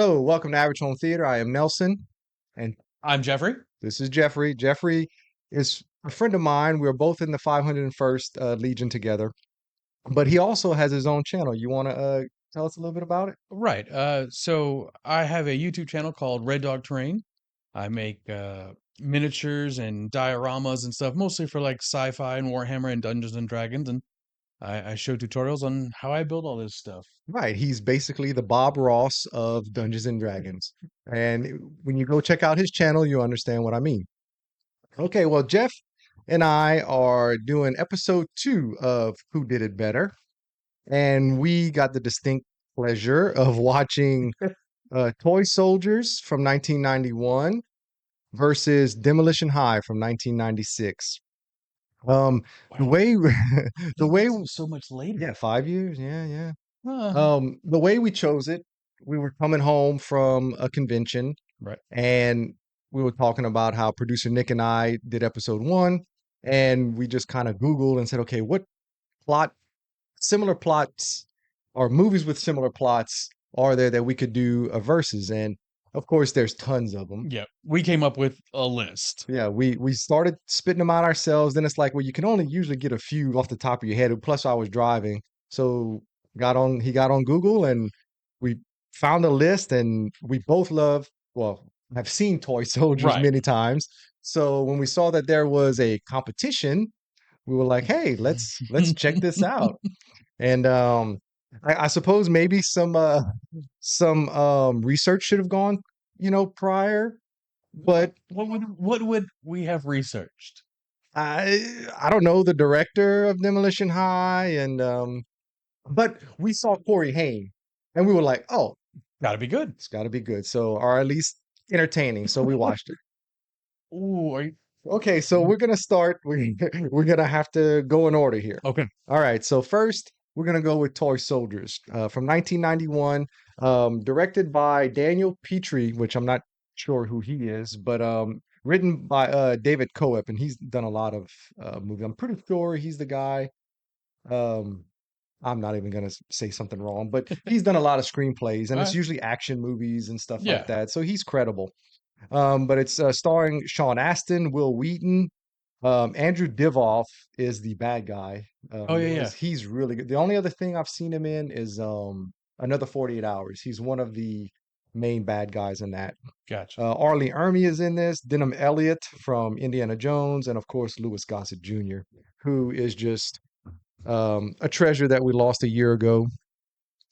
Hello, welcome to Average Home Theater. I am Nelson, and I'm Jeffrey. this is Jeffrey. Jeffrey is a friend of mine. We're both in the 501st Legion together, but he also has his own channel. You want to tell us a little bit about it? Right. So I have a YouTube channel called Red Dog Terrain. I make miniatures and dioramas and stuff, mostly for like sci-fi and Warhammer and Dungeons and Dragons. And I show tutorials on how I build all this stuff. Right. He's basically the Bob Ross of Dungeons and Dragons. And when you go check out his channel, you understand what I mean. Okay, well, Jeff and I are doing episode 2 of Who Did It Better. And we got the distinct pleasure of watching Toy Soldiers from 1991 versus Demolition High from 1996. The Wow, way the way that's so much later. yeah, 5 years, yeah, yeah. Uh, The way we chose it, we were coming home from a convention right. and we were talking about how producer Nick and I did episode 1, and we just kind of Googled and said, okay, what plot similar plots or movies with similar plots are there that we could do a versus? And of course, there's tons of them. Yeah, we came up with a list. Yeah, we started spitting them out ourselves. Then it's like, well, you can only usually get a few off the top of your head. Plus, I was driving, so he got on Google and we found a list, and we both love. Well, I've seen Toy Soldiers Right. many times. So when we saw that there was a competition, we were like, hey, let's check this out. And I suppose maybe some research should have gone, prior, but What would we have researched? I don't know the director of Demolition High, and but we saw Corey Haim, and we were like, oh, Got to be good. it's got to be good. So, or at least entertaining. So we watched it. Ooh, are you, Okay, so we're gonna start. We're gonna have to go in order here. okay. All right. So first, we're gonna go with Toy Soldiers from 1991, directed by Daniel Petrie, which I'm not sure who he is, but written by David Coep, and he's done a lot of movies. I'm pretty sure he's the guy. Um, I'm not even gonna say something wrong, but he's done a lot of screenplays, and All it's right. usually action movies and stuff like Yeah. that. So he's credible. But it's starring Sean Astin, Will Wheaton. Andrew Divoff is the bad guy. Oh yeah, yeah. He's really good. The only other thing I've seen him in is Another 48 Hours. He's one of the main bad guys in that. Gotcha. Arlie Ermy is in this, Denham Elliott from Indiana Jones, and of course Louis Gossett Jr., who is just a treasure that we lost a year ago.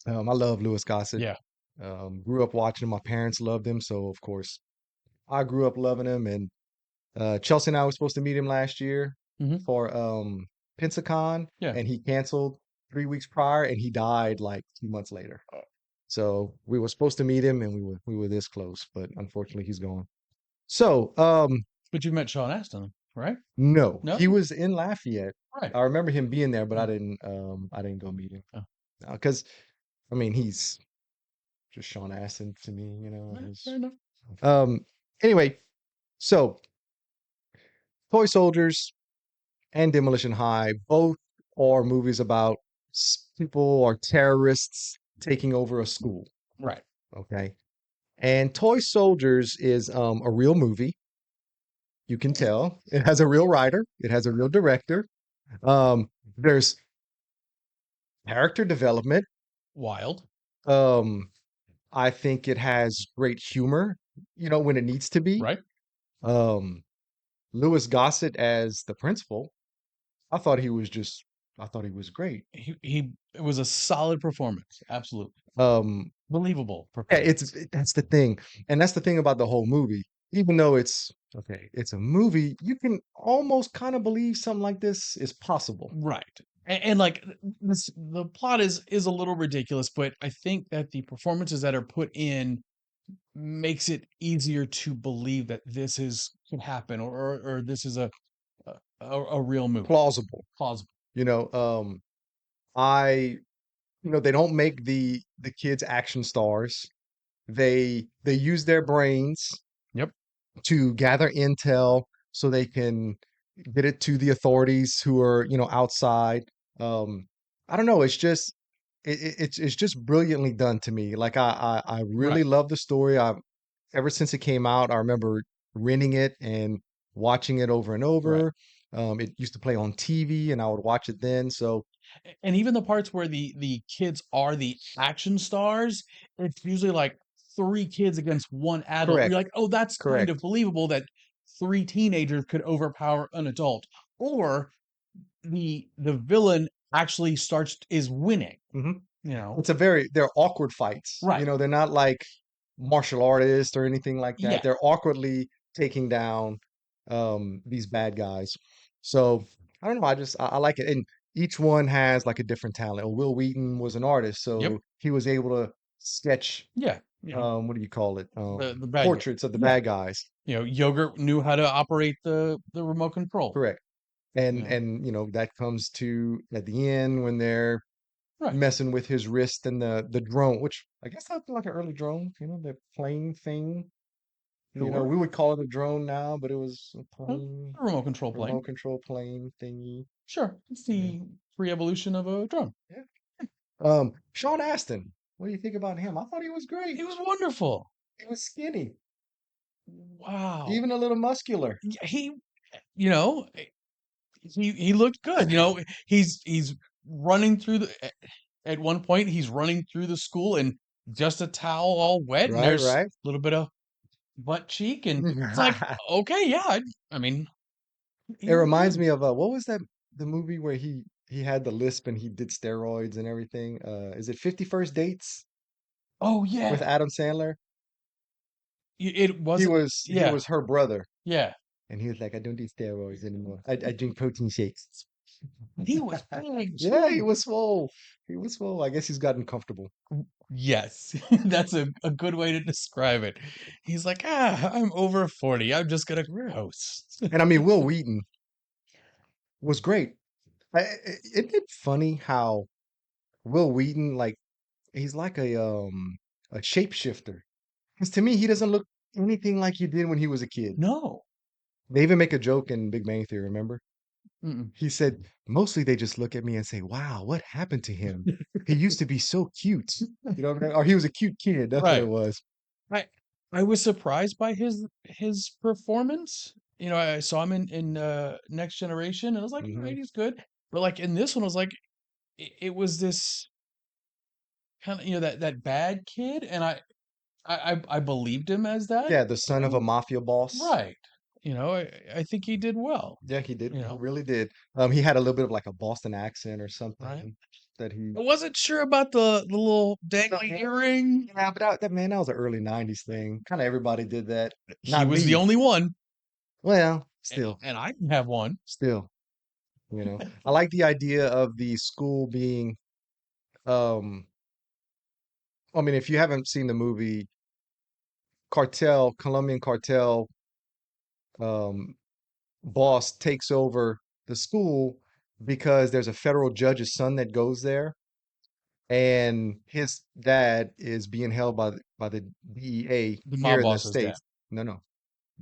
I love Louis Gossett. Yeah. Grew up watching him. My parents loved him, so of course I grew up loving him. And Chelsea and I were supposed to meet him last year Hmm. for Pensacon, Yeah. and he canceled 3 weeks prior, and he died like 2 months later. So we were supposed to meet him, and we were this close, but unfortunately, he's gone. So But you met Sean Astin, right? no, No? he was in Lafayette. Right. I remember him being there, but Mm. I didn't go meet him Oh, because I mean he's just Sean Astin to me, all right, fair enough. Um. Anyway, so Toy Soldiers and Demolition High both are movies about people or terrorists taking over a school. Right. Okay. And Toy Soldiers is a real movie. You can tell it has a real writer, it has a real director. There's character development. Wild. Um, I think it has great humor, when it needs to be. Right. Um, Louis Gossett as the principal, I thought he was just, I thought he was great. He it was a solid performance. Absolutely. Um, Believable Yeah, performance. that's the thing. And that's the thing about the whole movie. Even though it's okay, it's a movie, you can almost kind of believe something like this is possible. Right. And like this the plot is a little ridiculous, but I think that the performances that are put in makes it easier to believe that this is can happen or this is a real movie. Plausible. Plausible. You know, I they don't make the kids action stars. They use their brains Yep. to gather intel so they can get it to the authorities who are, outside. Um, I don't know, it's just it's just brilliantly done to me. Like I Right, really love the story. I ever since it came out, I remember renting it and watching it over and right. over. It used to play on TV, and I would watch it then. So And even the parts where the kids are the action stars, it's usually like three kids against one adult. You're correct, like, oh, that's kind of correct. believable that three teenagers could overpower an adult. Or the villain actually starts is winning, hmm you know. It's a very they're awkward fights. Right. They're not like martial artists or anything like that. Yeah. They're awkwardly taking down these bad guys. So I don't know. I like it, and each one has like a different talent. Will Wheaton was an artist, Yep. so he was able to sketch Yeah. what do you call it? The bad guy. Portraits of the Yeah. bad guys. Yogurt knew how to operate the remote control. Correct. You know. And that comes to at the end when they're Right. messing with his wrist and the drone, which I guess that's like an early drone, the plane thing. Sure. We would call it a drone now, but it was a The plane, remote control plane. remote control plane thingy. Sure. It's Yeah. the free evolution of a drone. Yeah. Sean Astin. What do you think about him? I thought he was great. He was wonderful. He was skinny, Wow. even a little muscular. Yeah, you know, he looked good. He's running through at one point he's running through the school in just a towel all wet, and Right, there's right. a little bit of butt cheek, and it's like, okay, yeah, I mean, It he looked reminds good. me of what was that the movie where he had the lisp and he did steroids and everything? Is it 50 First Dates Oh with yeah, Adam Sandler? it He wasn't. was he Yeah, was her brother, yeah, and he was like, I don't do steroids anymore. I drink protein shakes. he was big Yeah, he too. was swole. He was swole. I guess he's gotten comfortable. Yes, that's a good way to describe it. He's like, I'm over 40. I'm just gonna gross. And I mean, Will Wheaton was great. Isn't it funny how Will Wheaton, like, he's like a shapeshifter? Because to me, he doesn't look anything like he did when he was a kid. No. They even make a joke in Big Bang Theory, remember? Mm-mm. He said, mostly they just look at me and say, wow, what happened to him? He used to be so cute. What I mean? Or he was a cute kid. That's what it Right. was. I I was surprised by his performance. I saw him in Next Generation, and I was like, all right, hmm he's good. But like in this one, I was like, it was this kind of that bad kid, and I believed him as that. Yeah, the son of a mafia boss. Right. I think he did well. Yeah, he did. You He know, really did. He had a little bit of like a Boston accent or right. something that he. I wasn't sure about the little dangly earring. Yeah, but that was an early '90s thing. Kind of everybody did that. He Not was the me. only one, Well, and, still, and I can have one. still, I like the idea of the school being. Um, I mean, if you haven't seen the movie Colombian cartel, um, boss takes over the school because there's a federal judge's son that goes there, and his dad is being held by the DEA The here mob in the boss's dad. States. No, no,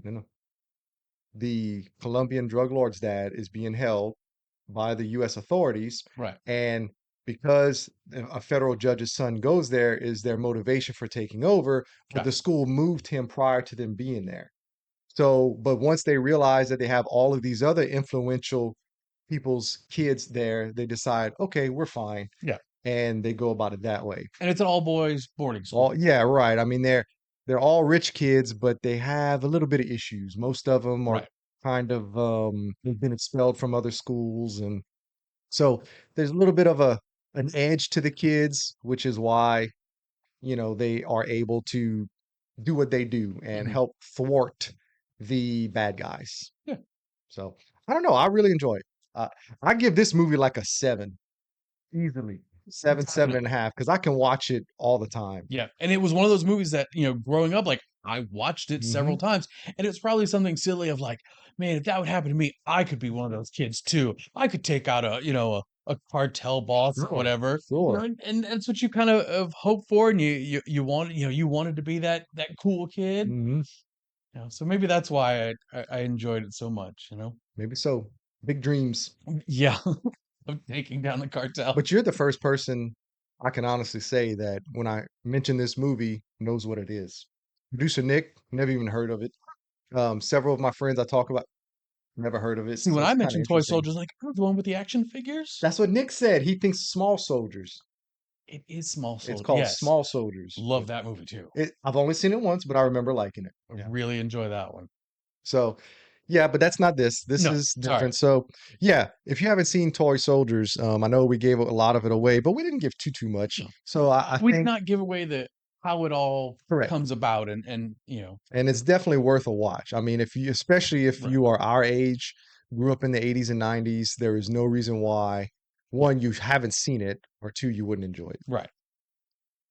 no, no. The Colombian drug lord's dad is being held by the U.S. authorities, Right. and because a federal judge's son goes there is their motivation for taking over, but Okay. the school moved him prior to them being there. So, but once they realize that they have all of these other influential people's kids there, they decide, okay, we're fine, Yeah. and they go about it that way. And it's an all boys boarding All school. yeah, right. I mean, they're all rich kids, but they have a little bit of issues. Most of them are Right. kind of they've been expelled from other schools, and so there's a little bit of an edge to the kids, which is why they are able to do what they do and Hmm. help thwart the bad guys. Yeah. So I don't know. I really enjoy it. I give this movie like a seven, easily seven, seven and a Definitely. half, because I can watch it all the time. Yeah. And it was one of those movies that, growing up, like I watched it several hmm times. And it's probably something silly of like, man, if that would happen to me, I could be one of those kids too. I could take out a cartel boss or Sure, whatever. sure. And that's what you kind of hope for. And you wanted, you wanted to be that cool kid. hmm So maybe that's why I enjoyed it so much. Maybe so. Big dreams. Yeah. Of taking down the cartel. But you're the first person. I can honestly say that when I mention this movie, knows what it is. Producer Nick, never even heard of it. Several of my friends I talk about, never heard of it. See, when So I it's kind of mentioned toy interesting. soldiers, like, oh, the one with the action figures? That's what Nick said. He thinks Small Soldiers. It is Small It's Soldier. called Yes. Small Soldiers. Love that movie too. I've only seen it once, but I remember liking it. I Yeah. really enjoy that one. So, yeah, but that's not this. This No, is sorry. different. So, yeah, if you haven't seen Toy Soldiers, I know we gave a lot of it away, but we didn't give too much. No. So I We did think not give away the how it all correct. comes about and And it's definitely worth a watch. I mean, if you, especially if right. you are our age, grew up in the 80s and 90s, there is no reason why, Yeah, one, you haven't seen it, or two, you wouldn't enjoy it. right.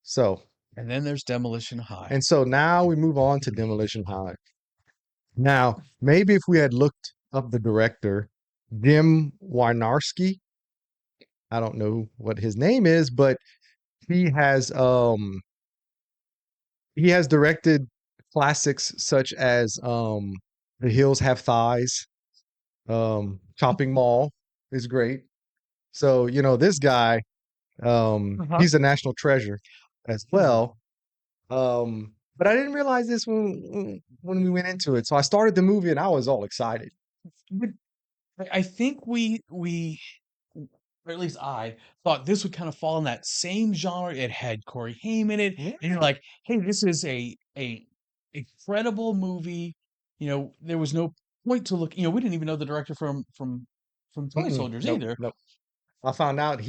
So, And then there's Demolition High. and so now we move on to Demolition High. Now, maybe if we had looked up the director, Jim Wynorski, I don't know what his name is, but he has um he has directed classics such as The Hills Have Thighs, Chopping Mall is great. So, this guy, Uh-huh. he's a national treasure as well. But I didn't realize this when we went into it. So I started the movie and I was all excited. But I think we or at least I thought this would kind of fall in that same genre. It had Corey Haim in it, and you're like, hey, this is a incredible movie. There was no point to look. We didn't even know the director from Toy Mm-mm, Soldiers nope, either. nope. I found out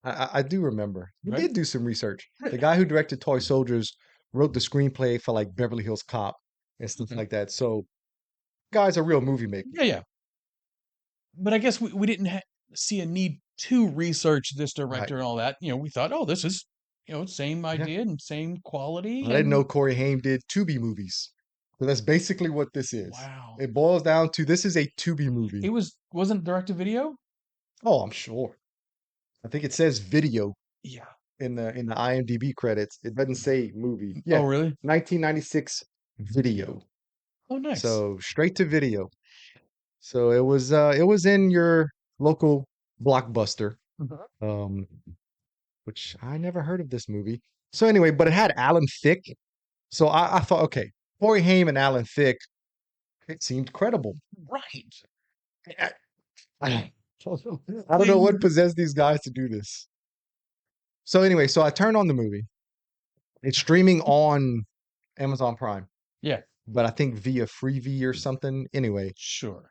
I do remember. We Right? did do some research. The guy who directed Toy Soldiers wrote the screenplay for like Beverly Hills Cop and stuff Mhm. like that. So, guy's a real movie maker. Yeah, yeah. But I guess we didn't see a need to research this Right. director and all that. We thought, oh, this is same Yeah. idea and same I quality, didn't know and Corey Haim did Tubi movies. So that's basically what this is. wow, It boils down to this is a Tubi movie. it wasn't direct to video. Oh, I'm sure. I think it says video Yeah. in the IMDb credits. It doesn't say movie. Oh, Yeah, really? 1996 video. Oh, nice. So straight to video. So it was in your local Blockbuster, Mhm. um, which I never heard of this movie. So anyway, but it had Alan Thicke. So I thought, okay, Corey Haim and Alan Thicke, it seemed credible. Right. I, I I don't know what possessed these guys to do this. So anyway, so I turned on the movie. It's streaming on Amazon Prime, Yeah, but I think via Freevee or something. Anyway, sure.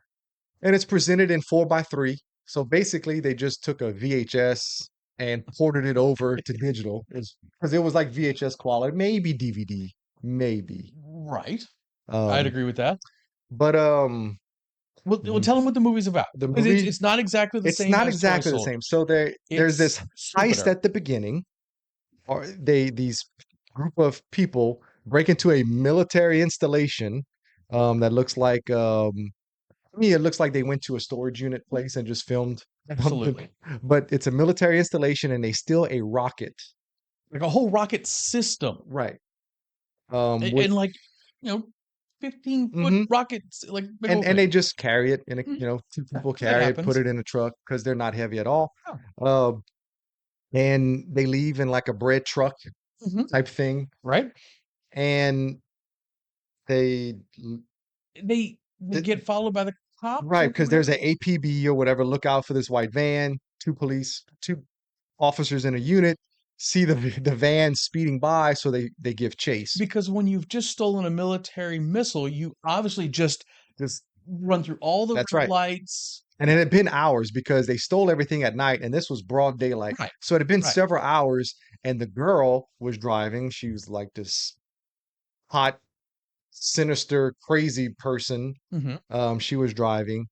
and it's presented in 4:3. So basically, they just took a VHS and ported it over to digital because it was like VHS quality, maybe DVD, maybe. Right. I'd Um, agree with that. but Well, tell them what the movie's about, the because movie, it's not exactly the it's same not as Toy exactly the same. Soldiers. So there's It's this heist stupider. at the beginning, or these group of people break into a military installation that looks like to me, it looks like they went to a storage unit place and just filmed something, Absolutely. but it's a military installation and they steal a rocket. Like a whole rocket system. Right. And With like, you know, 15-foot hmm rockets, like big and old thing. they just carry it in a, Mhm. two people That carry it, put happens. it in a truck because they're not heavy at all. Oh. Uh, and they leave in like a bread truck Mhm. type thing. Right? And they, They get followed by the cops right, or because there's whatever. an APB or whatever, look out for this white van, two police, two officers in a unit see the van speeding by, so they give chase. Because when you've just stolen a military missile, you obviously just run through all the That's red right. lights. And it had been hours because they stole everything at night and this was broad daylight. Right. So it had been Right. several hours and the girl was driving. She was like this hot, sinister, crazy person. Mhm. She was driving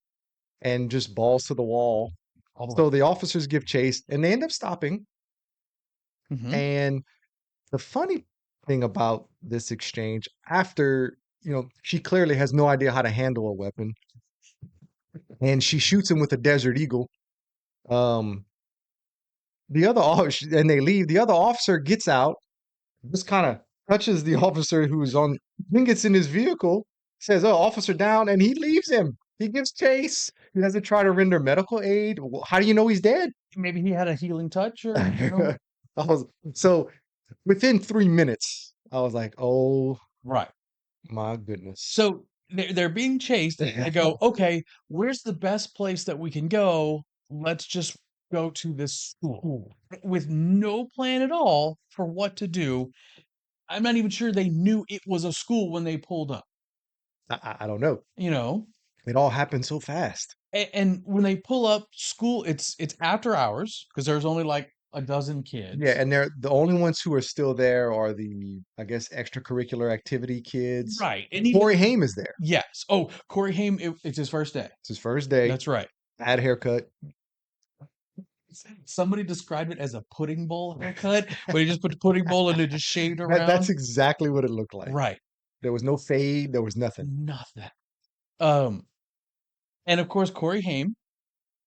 and just balls to the wall. All the way. So the officers give chase and they end up stopping. Mhm. And the funny thing about this exchange, after, she clearly has no idea how to handle a weapon, and she shoots him with a Desert Eagle. Um, and they leave. The other officer gets out, just kind of touches the officer who's on, then gets in his vehicle, says, "Oh, officer down," and he leaves him. He gives chase. He doesn't try to render medical aid. How do you know he's dead? Maybe he had a healing touch or. I was so within 3 minutes, I was like, "Oh Right. my goodness." So they're being chased. They go, okay, where's the best place that we can go? Let's just go to this school with no plan at all for what to do. I'm not even sure they knew it was a school when they pulled up, I don't know. you know? It all happened so fast. And when they pull up school, it's after hours because there's only like a dozen Yeah, kids. and they're the only ones who are still there are the, I guess, extracurricular activity kids. Right. And Corey even Haim is there. yes. Oh, Corey Haim, it's his first day. It's his first day. That's right. Bad haircut. Somebody described it as a pudding bowl haircut, where you just put the pudding bowl and it just shaved That's around. exactly what it looked like. Right. There was no fade. There was nothing. Nothing. Um, and of course, Corey Haim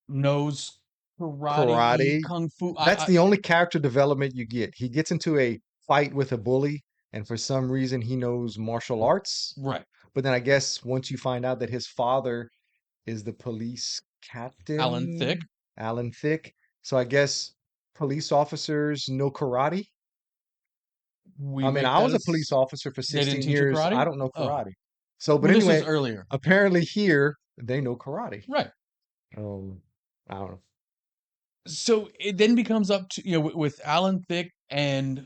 knows karate, Karate. kung fu. That's the only character development you get. He gets into a fight with a bully, and for some reason he knows martial arts. Right. But then I guess once you find out that his father is the police Alan captain, Thicke. Alan Thicke. So I guess police officers know karate. We I mean, make I that was a police as officer for they didn't 16 teach you years. I karate. don't know Oh, karate. So, but well, this was anyway, earlier. apparently here they know karate. Right. Um, I don't know. So it then becomes up to with Alan Thicke and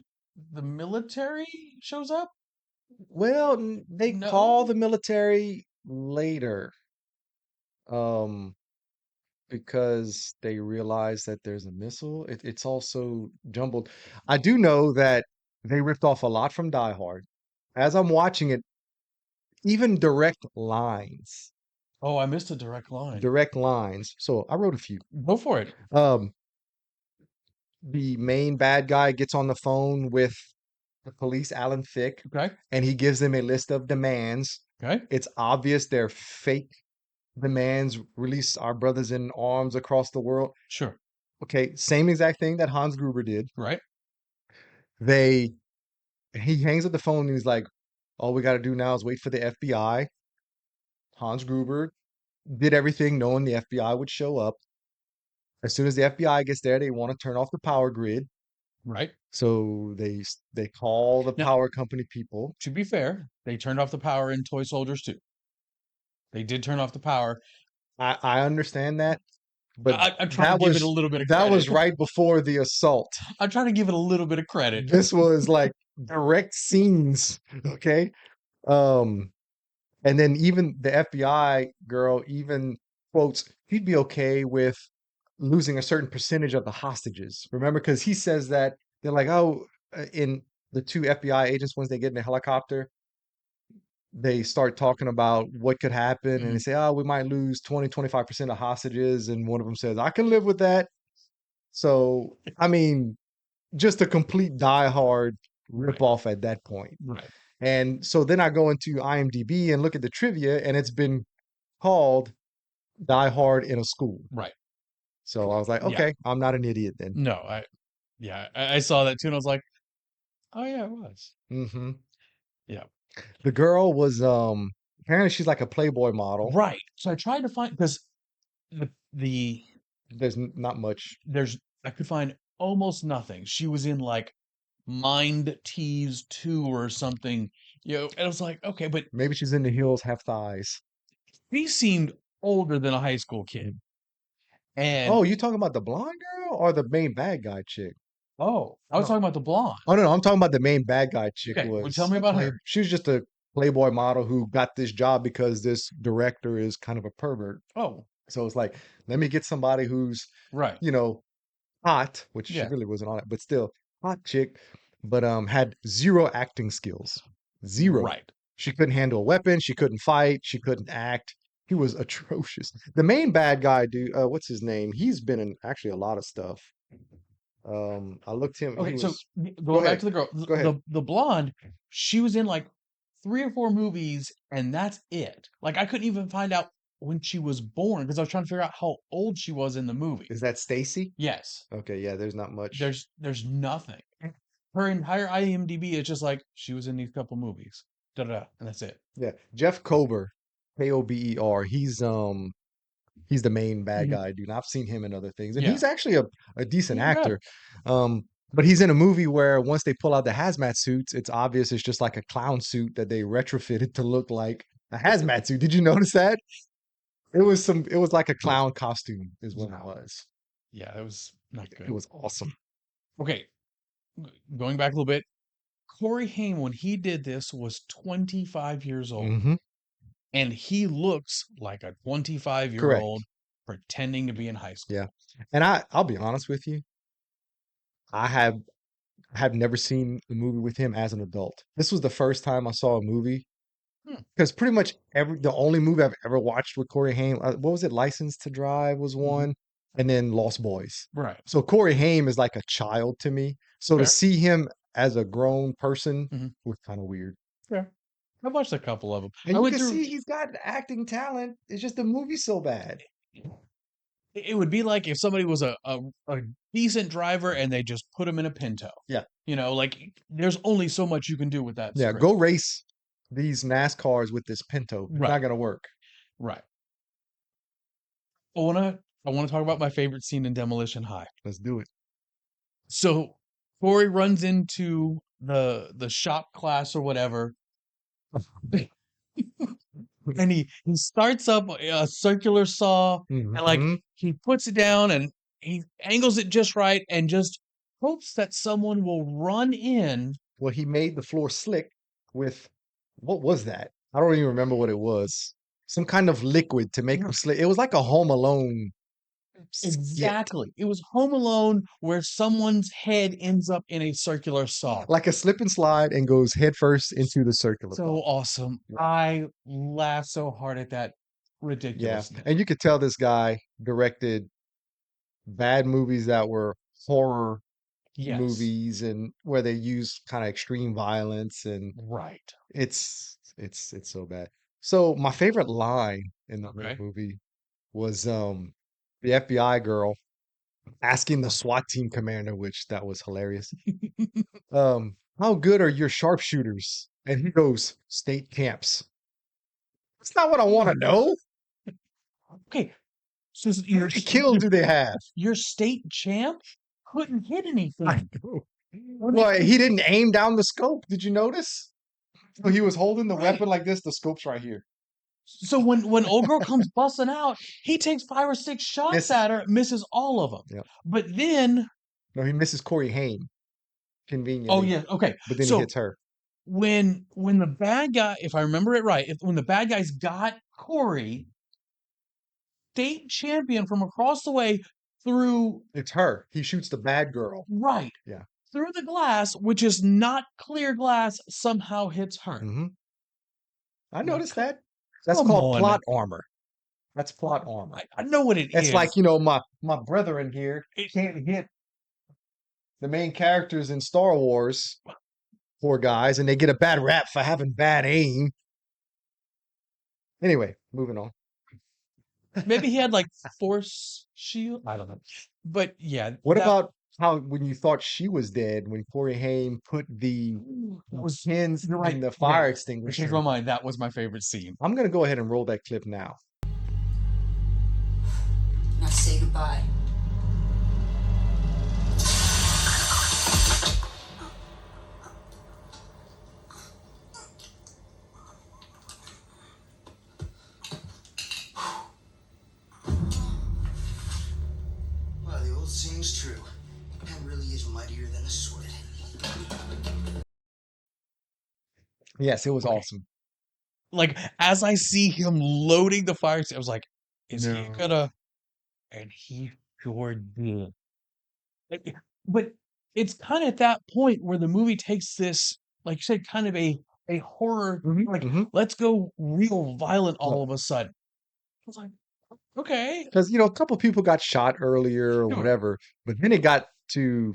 the military shows up. Well, they call No. the military later, um, because they realize that there's a missile. It's also jumbled. I do know that they ripped off a lot from Die Hard. As I'm watching it, even Oh, I missed a direct line. direct lines. So I wrote a few. Go for it. Um, the main bad guy gets on the phone with the police, Alan Thicke, Okay. and he gives them a list of demands. Okay. It's obvious they're fake demands. Release our brothers in arms across the world. Sure. Okay, same exact thing that Hans Gruber did. Right. They he hangs up the phone and he's like, all we got to do now is wait for the FBI. Hans Gruber did everything knowing the FBI would show up. As soon as the FBI gets there, they want to turn off the power grid. Right. So they call the Now, power company people. to be fair, they turned off the power in Toy Soldiers too. They did turn off the power. I understand that, but I'm trying to give it a little bit of that credit. was right before the assault. I'm trying to give it a little bit of credit. This was like direct scenes, okay? Um, and then even the FBI girl even quotes, he'd be okay with losing a certain percentage of the hostages. Remember, because he says that they're like, oh, in the two FBI agents, once they get in the helicopter, they start talking about what could happen and they Mhm. say, oh, we might lose 20, 25% of hostages. And one of them says, I can live with that. So, I mean, just a complete diehard Right. ripoff at that point. Right. And so then I go into IMDb and look at the trivia, and it's been called Die Hard in a School. Right. So I was like, Yeah. okay, I'm not an idiot then. No, I saw that too and I was like, oh yeah, it was. Hmm. Yeah. The girl was apparently she's like a Playboy model. Right. So I tried to find because the There's not much. there's I could find almost nothing. She was in like Mind Tease 2 or something, and I was like, okay, but Maybe she's in the heels, have thighs. she seemed older than a high school kid. And Oh, you talking about the blonde girl or the main bad guy chick? oh, I was No. talking about the blonde. Oh no, I'm talking about the main bad guy chick Okay, well, tell was me a about her. she was just a Playboy model who got this job because this director is kind of a pervert. Oh, So it's like, let me get somebody who's, right. you know, hot, which she Yeah, really wasn't on it, but still hot chick, but had zero acting skills. Zero. right. She couldn't handle a weapon, she couldn't fight, she couldn't act. He was atrocious. The main bad guy, dude, what's his name? He's been in actually a lot of stuff. I looked him, he Okay, so was go going back ahead. to the girl, Go ahead. the blonde, she was in like 3 or 4 movies, and that's it. Like I couldn't even find out when she was born because I was trying to figure out how old she was in the movie. Is that Stacy? Yes, Okay, yeah, there's not much. there's nothing. Her entire IMDb is just like she was in these couple movies, da da, and that's it. Yeah. Jeff Kober, Kober, he's the main bad Mhm. guy, dude. And I've seen him in other things, and Yeah, he's actually a decent he's good. actor. Um, But he's in a movie where once they pull out the hazmat suits, it's obvious it's just like a clown suit that they retrofitted to look like a hazmat suit. Did you notice that? It was like a clown costume is what it No. was. Yeah, that was not It good. was awesome. Okay, going back a little bit, Corey Haim, when he did this, was 25 years old. Hmm. And he looks like a 25-year-old Correct. pretending to be in high school. Yeah. And I'll be honest with you. I have never seen a movie with him as an adult. This was the first time I saw a movie Hmm, because pretty much the only movie I've ever watched with Corey Haim, what was it? License to Drive was mhm. one, and then Lost Boys. Right. So Corey Haim is like a child to me. So to Fair. see him as a grown person Mhm. was kind of weird. Fair. I've watched a couple of them. And I you went can through see he's got acting talent. It's just the movie's so bad. it would be like if somebody was a decent driver and they just put him in a Pinto. Yeah. Like there's only so much you can do with that Yeah. script. Go race these NASCARs with this Pinto. It's Right. not gonna work. Right. I wanna talk about my favorite scene in Demolition High. Let's do it. So Corey runs into the shop class or whatever, and he starts up a circular saw, and like Hmm. he puts it down and he angles it just right and just hopes that someone will run in. Well, he made the floor slick with what was that? I don't even remember what it was. Some kind of liquid to make them slick. It was like a Home Alone skit, Exactly. It was Home Alone where someone's head ends up in a circular saw. like a slip and slide, and goes headfirst into the circular So saw. awesome. Yeah. I laughed so hard at that Yeah, ridiculousness. and you could tell this guy directed bad movies that were horror Yes. movies and where they use kind of extreme violence, and Right. it's so bad. So my favorite line in the whole Okay. movie was the FBI girl asking the SWAT team commander, which that was hilarious. How good are your sharpshooters? And he goes, state camps. That's not what I want to know. Okay. So How many kills do they have? your state champ couldn't hit I anything. know. When Well, it- he didn't aim down the scope. Did you notice? So he was holding the weapon like this. The scope's right here. So when old girl comes busting out, he takes 5 or 6 shots Misses. at her, misses all of them. Yep. But then, No, he misses Corey Haim oh conveniently, yeah, okay. but then he So hits her. when the bad guy, if I remember it right, when the bad guys got Corey, state champion from across the way through It's her. He shoots the bad girl. right Yeah. through the glass, which is not clear glass, somehow hits her. Hmm. I Like, noticed that. That's come called on. plot armor. That's plot armor. I know what it It's is. like, my brethren here can't hit the main characters in Star Wars, poor guys, and they get a bad rap for having bad aim. Anyway, moving on. Maybe he had like force shield. I don't know. But yeah, What that about how when you thought she was dead, when Corey Haim put the was pins you're in right. the Yeah, fire I changed extinguisher? my mind. That was my favorite scene. I'm gonna go ahead and roll that clip now. Now say goodbye. Well, the old saying's true. A pen really is mightier than a sword. Yes, it was Okay. awesome. Like as I see him loading the fire, I was like, is he No. gonna? And he sure did. But it's kind of at that point where the movie takes this, like you said, kind of a horror, like Mhm. let's go real violent all Well, of a sudden. I was like, okay, because a couple people got shot earlier or sure, whatever, but then it got to,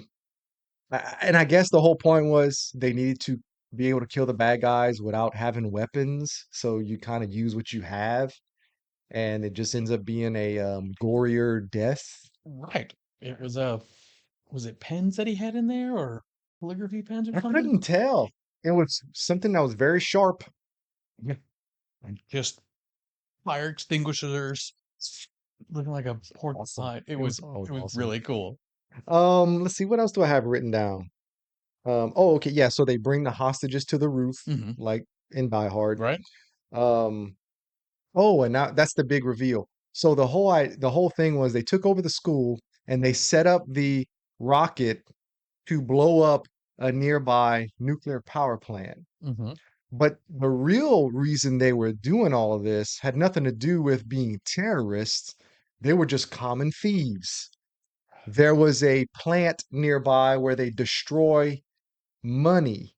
and I guess the whole point was they needed to be able to kill the bad guys without having weapons. So you kind of use what you have, and it just ends up being a gorier death. right. It was was it pens that he had in there or calligraphy pens or I something? couldn't tell. It was something that was very sharp. Yeah, and just fire extinguishers, looking like a Awesome. porcupine. It It was was always it was awesome. really cool. Let's see, what else do I have written down? Oh, okay, yeah. So they bring the hostages to the roof, Hmm. like in Die Hard. Right? Um, oh, and now that's the big reveal. So the whole thing was they took over the school and they set up the rocket to blow up a nearby nuclear power plant. Hmm. But the real reason they were doing all of this had nothing to do with being terrorists. They were just common thieves. There was a plant nearby where they destroy money.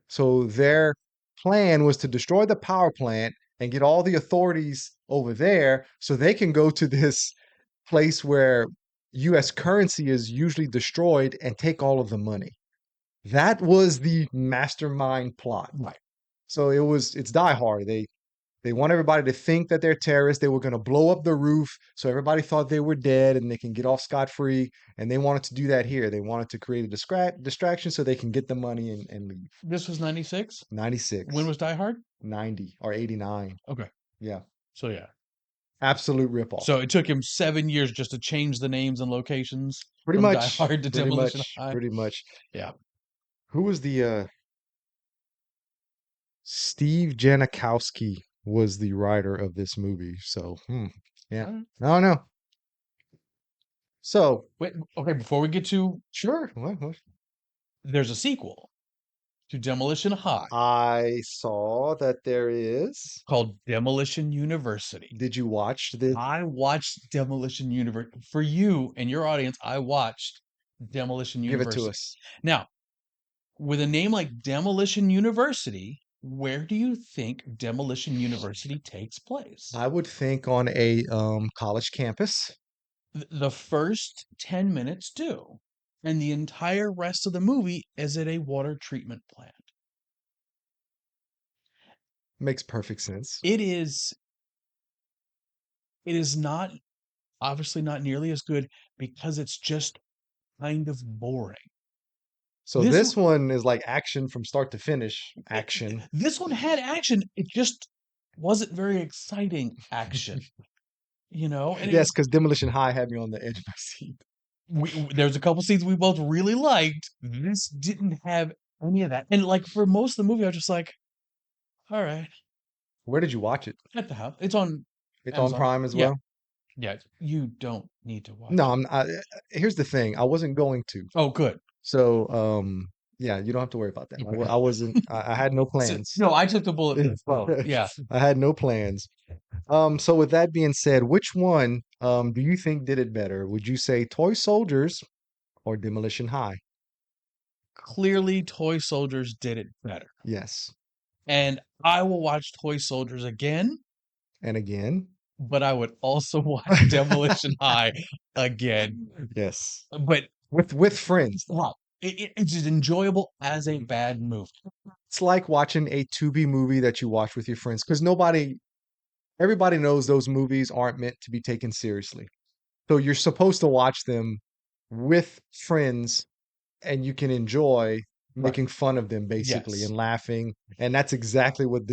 So their plan was to destroy the power plant and get all the authorities over there so they can go to this place where US currency is usually destroyed and take all of the money. That was the mastermind plot. Right. So it's Die Hard. They want everybody to think that they're terrorists. They were going to blow up the roof so everybody thought they were dead and they can get off scot-free. And they wanted to do that here. They wanted to create a distraction so they can get the money and leave. This was 96. When 96, was Die Hard? 90, or 89. Okay. Yeah. So yeah. Absolute ripoff. So it took him 7 years just to change the names and locations Pretty from Die much. Hard to Pretty Demolition much. High. Pretty much. Yeah. Who was the Steve Janikowski was the writer of this movie. So, yeah. Alright. I don't know. So, Wait, okay, before we get to sure. there's a sequel to Demolition High I saw that there is. called Demolition University. Did you watch this? I watched Demolition University. For you and your audience, I watched Demolition Give it to University. us. Now, with a name like Demolition University, where do you think Demolition University takes place? I would think on a college campus. The first 10 minutes do. And the entire rest of the movie is at a water treatment plant. Makes perfect sense. It is not obviously not nearly as good because it's just kind of boring. So This this one is like action from start to finish. Action. This one had action. It just wasn't very exciting action, and it Yes, was because Demolition High had me on the edge of my seat. there's a couple scenes we both really liked. This didn't have any of that. And like for most of the movie, I was just like, all right, Where did you watch it? at the house. It's on It's on Amazon. Prime as Yeah. well. Yeah. You don't need to watch No, it. here's the thing. I wasn't going to. Oh, good. So, yeah, you don't have to worry about that. I wasn't. I had no plans. No, I took the bullet for the boat. Yeah. I had no plans. So with that being said, which one do you think did it better? Would you say Toy Soldiers or Demolition High? Clearly, Toy Soldiers did it better. Yes. And I will watch Toy Soldiers again, And again? but I would also watch Demolition High again. Yes. But With friends. wow, it's just enjoyable as a bad movie. It's like watching a Tubi movie that you watch with your friends because everybody knows those movies aren't meant to be taken seriously. So you're supposed to watch them with friends and you can enjoy Right. making fun of them basically Yes. and laughing. And that's exactly what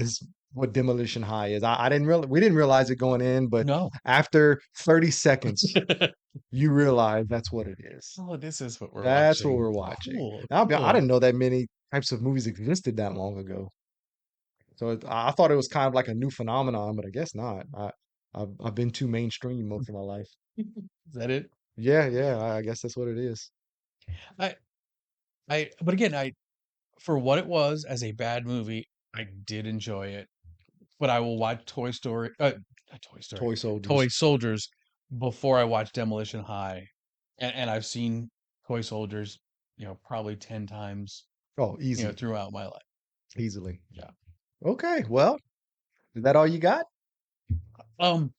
Demolition High is. We didn't realize it going in, but No. after 30 seconds, you realize that's what it is. Oh, this is what we're That's watching. what we're watching. Cool. I Cool. didn't know that many types of movies existed that long ago. So I thought it was kind of like a new phenomenon, but I guess not. I've been too mainstream most of my life. Is that it? Yeah, I guess that's what it is. But again, for what it was as a bad movie, I did enjoy it. But I will watch not Toy Story, Toy Soldiers. Toy Soldiers before I watch Demolition High, and I've seen Toy Soldiers, probably 10 times, Oh, easy, throughout my life. easily. Yeah. Okay, well, is that all you got? Um,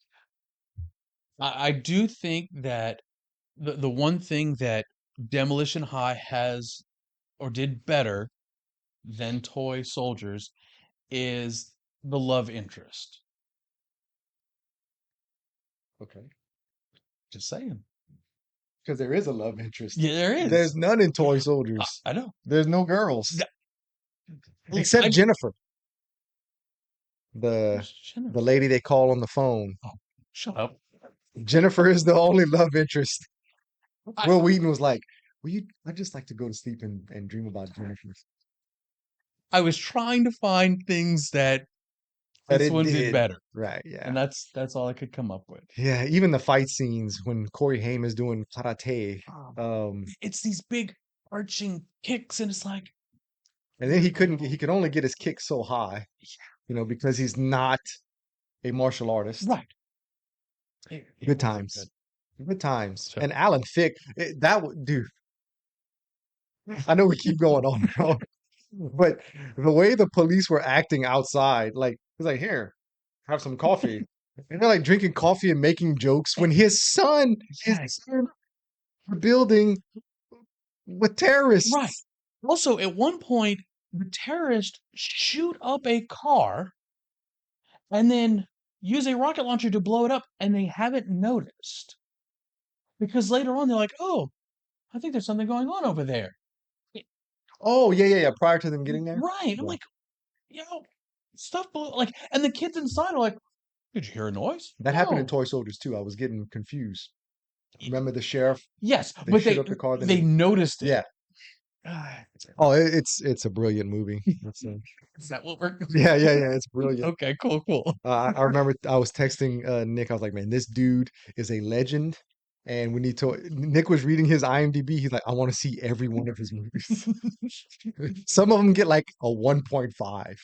I do think that the one thing that Demolition High has or did better than Toy Soldiers is the love interest. Okay, Just saying. because there is a love interest. Yeah, there is. There's none in Toy Soldiers. I know. There's no girls Look, except Jennifer, Who's the Jennifer? lady they call on the phone. Shut up. Jennifer is the only love interest. I, Will Wheaton was like, "Well, I just like to go to sleep and dream about Jennifer." I was trying to find things that But this it one did did. better, Right, and yeah. that's all I could come up with. Yeah, even the fight scenes when Corey Haim is doing karate, Um, um, it's these big arching kicks, and it's like, and then he could only get his kick so high, because he's not a martial artist. right. It Good wasn't times. good. Good times. So And Alan Thicke, dude, I know we keep going on, and on, but the way the police were acting outside, like, he's like, here, have some coffee. And they're like drinking coffee and making jokes when his yes, son, were building with right. terrorists. Also, at one point, the terrorists shoot up a car and then use a rocket launcher to blow it up, and they haven't noticed because later on they're like, "Oh, I think there's something going on over there." Y- Oh, yeah, yeah, yeah. Prior to them getting there. Right? I'm Yeah. like, stuff blew like, and the kids inside are like, "Did you hear a noise?" That happened in No. Toy Soldiers too. I was getting confused. Y- Remember the sheriff? Yes, They but shoot they up the car, then they noticed it. yeah. Ah, Oh, it's a brilliant movie. is that what we're? Yeah, yeah, yeah. It's brilliant. Okay, cool, cool. I remember I was texting Nick. I was like, man, this dude is a legend. And when Nick was reading his IMDb, he's like, I want to see every one of his movies. Some of them get like a 1.5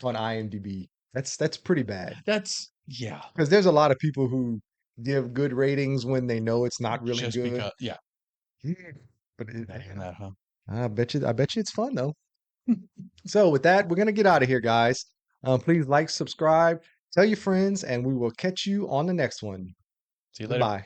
on IMDb. That's pretty bad That's yeah, because there's a lot of people who give good ratings when they know it's not really just good. because yeah, Yeah. But imagine that, huh? I bet you it's fun though. So with that, we're gonna get out of here, guys. Please like, subscribe, tell your friends, and we will catch you on the next one. See you later. Goodbye.